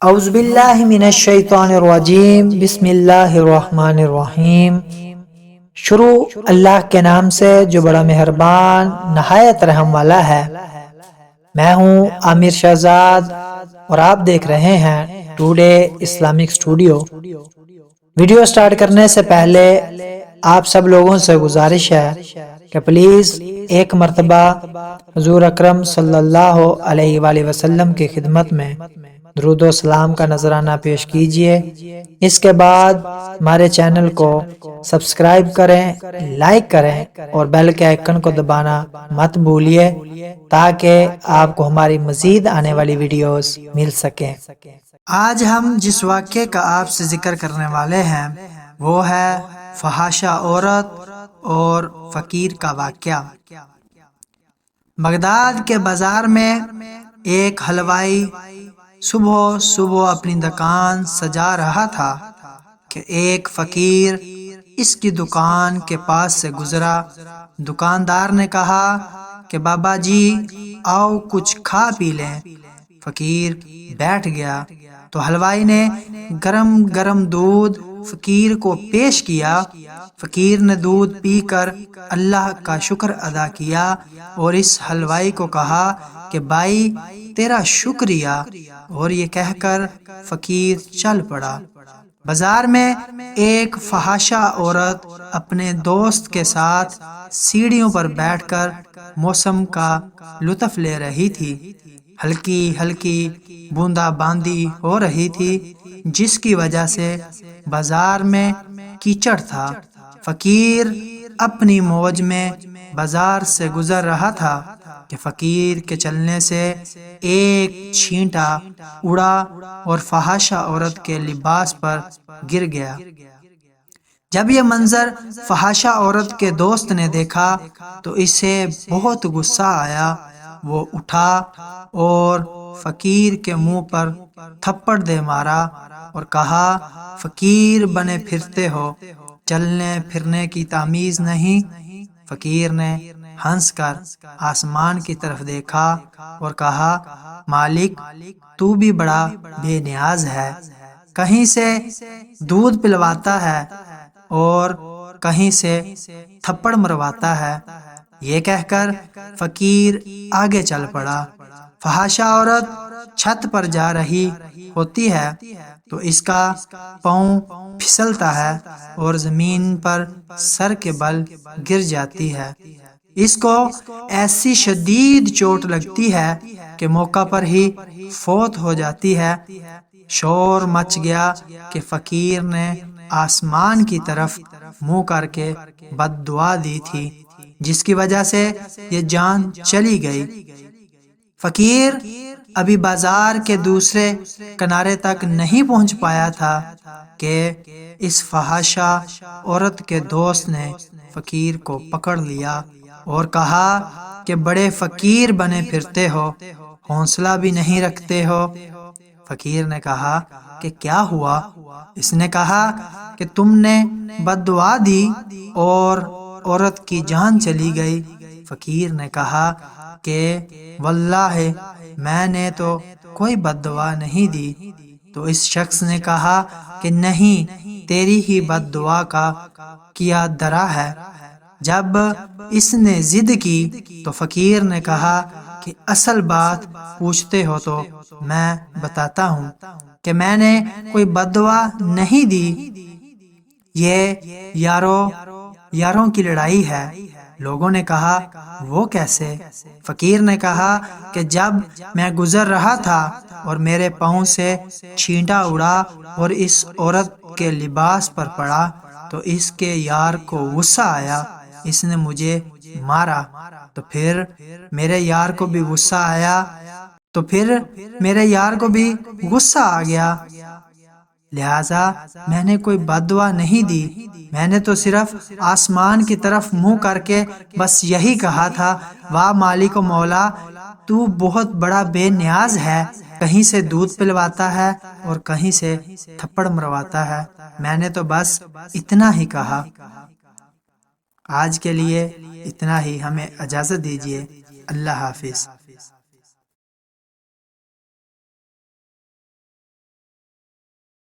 اعوذ باللہ من الشیطان الرجیم، بسم اللہ الرحمن الرحیم۔ شروع اللہ کے نام سے جو بڑا مہربان نہایت رحم والا ہے۔ میں ہوں عامر شہزاد اور آپ دیکھ رہے ہیں today Islamic studio. Video start کرنے سے پہلے آپ سب لوگوں سے گزارش ہے کہ پلیز ایک مرتبہ حضور اکرم صلی اللہ علیہ وآلہ وسلم کی خدمت میں درود و سلام کا نذرانہ پیش کیجئے۔ اس کے بعد ہمارے چینل کو سبسکرائب کریں، لائک کریں اور بیل کے آئیکن کو دبانا مت بھولیے تاکہ آپ کو ہماری مزید آنے والی ویڈیوز مل سکیں۔ آج ہم جس واقعے کا آپ سے ذکر کرنے والے ہیں وہ ہے فحاشہ عورت اور فقیر کا واقعہ۔ بغداد کے بازار میں ایک حلوائی صبح صبح اپنی دکان سجا رہا تھا کہ ایک فقیر اس کی دکان کے پاس سے گزرا۔ دکاندار نے کہا کہ بابا جی آؤ کچھ کھا پی لیں۔ فقیر بیٹھ گیا تو حلوائی نے گرم گرم دودھ فقیر کو پیش کیا۔ فقیر نے دودھ پی کر اللہ کا شکر ادا کیا اور اس حلوائی کو کہا کہ بھائی تیرا شکریہ، اور یہ کہہ کر فقیر چل پڑا۔ بازار میں ایک فحاشہ عورت اپنے دوست کے ساتھ سیڑھیوں پر بیٹھ کر موسم کا لطف لے رہی تھی۔ ہلکی ہلکی بوندا باندی ہو رہی تھی جس کی وجہ سے بازار میں کیچڑ تھا۔ فقیر اپنی موج میں بازار سے گزر رہا تھا کہ فقیر کے چلنے سے ایک چھینٹا اڑا اور فحاشہ عورت کے لباس پر گر گیا۔ جب یہ منظر فحاشہ عورت کے دوست نے دیکھا تو اسے بہت غصہ آیا۔ وہ اٹھا اور فقیر کے منہ پر تھپڑ دے مارا اور کہا فقیر بنے پھرتے ہو، چلنے پھرنے کی تمیز نہیں۔ فقیر نے ہنس کر آسمان کی طرف دیکھا اور کہا مالک تو بھی بڑا بے نیاز ہے، کہیں سے دودھ پلواتا ہے اور کہیں سے تھپڑ مرواتا ہے۔ یہ کہہ کر فقیر آگے چل پڑا۔ فحاشہ عورت چھت پر جا رہی ہوتی ہے تو اس کا پاؤں پھسلتا ہے اور زمین پر سر کے بل گر جاتی ہے۔ اس کو ایسی شدید چوٹ لگتی ہے کہ موقع پر ہی فوت ہو جاتی ہے۔ شور مچ گیا کہ فقیر نے آسمان کی طرف منہ کر کے بد دعا دی تھی جس کی وجہ سے یہ جان چلی گئی۔ فقیر ابھی بازار کے دوسرے کنارے تک نہیں پہنچ پایا تھا کہ اس فحاشہ عورت کے دوست نے فقیر کو پکڑ لیا اور کہا کہ بڑے فقیر بنے پھرتے ہو، حوصلہ بھی نہیں رکھتے ہو۔ فقیر نے کہا کہ کیا ہوا؟ اس نے کہا کہ تم نے بد دعا دی اور عورت کی جان چلی گئی۔ فقیر نے کہا کہ واللہ میں نے تو کوئی بد دعا نہیں دی۔ تو اس شخص نے کہا کہ نہیں، تیری ہی بد دعا کا کیا درا ہے۔ جب اس نے ضد کی تو فقیر نے کہا کہ اصل بات پوچھتے ہو تو میں بتاتا ہوں کہ میں نے کوئی بد دعا نہیں دی، یہ یاروں کی لڑائی ہے۔ لوگوں نے کہا وہ کیسے؟ فقیر نے کہا کہ جب میں گزر رہا تھا اور میرے پاؤں سے چھینٹا اڑا اور اس عورت کے لباس پر پڑا تو اس کے یار کو غصہ آیا، اس نے مجھے مارا، تو پھر میرے یار کو بھی غصہ آیا آ گیا، لہٰذا میں نے کوئی بد دعا نہیں دی، میں نے تو صرف آسمان کی طرف منہ کر کے بس یہی کہا تھا واہ مالک و مولا تو بہت بڑا بے نیاز ہے، کہیں سے دودھ پلواتا ہے اور کہیں سے تھپڑ مرواتا ہے، میں نے تو بس اتنا ہی کہا۔ آج کے لیے اتنا ہی، ہمیں اجازت دیجیے، اللہ حافظ۔